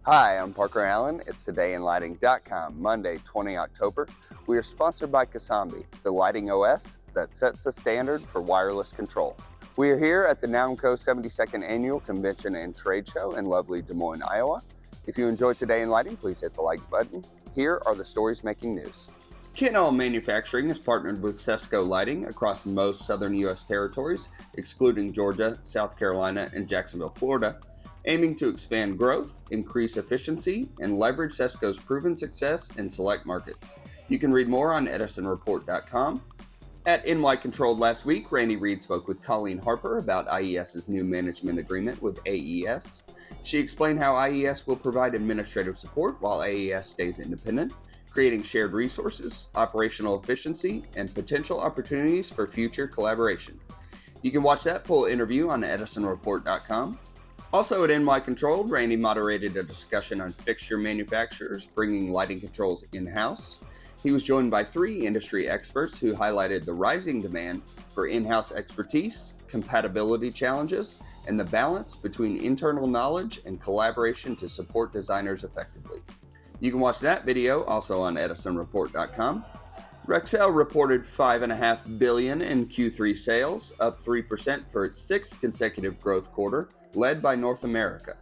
Hi, I'm Parker Allen. It's todayinlighting.com, Monday, 20 October. We are sponsored by Kasambi, the lighting OS that sets the standard for wireless control. We are here at the NYControlled 72nd Annual Convention and Trade Show in lovely Des Moines, Iowa. If you enjoyed Today in Lighting, please hit the like button. Here are the stories making news. Kenall Manufacturing has partnered with SESCO Lighting across most southern U.S. territories, excluding Georgia, South Carolina, and Jacksonville, Florida, aiming to expand growth, increase efficiency, and leverage SESCO's proven success in select markets. You can read more on EdisonReport.com. At NYControlled last week, Randy Reed spoke with Colleen Harper about IES's new management agreement with AES. She explained how IES will provide administrative support while AES stays independent, creating shared resources, operational efficiency, and potential opportunities for future collaboration. You can watch that full interview on EdisonReport.com. Also at NYControlled, Randy moderated a discussion on fixture manufacturers bringing lighting controls in-house. He was joined by three industry experts who highlighted the rising demand for in-house expertise, compatibility challenges, and the balance between internal knowledge and collaboration to support designers effectively. You can watch that video also on EdisonReport.com. Rexel reported $5.5 billion in Q3 sales, up 3% for its sixth consecutive growth quarter, led by North America.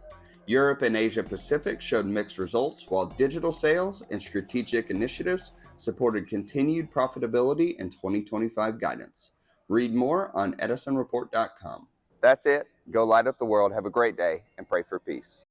Europe and Asia Pacific showed mixed results, while digital sales and strategic initiatives supported continued profitability and 2025 guidance. Read more on EdisonReport.com. That's it. Go light up the world. Have a great day and pray for peace.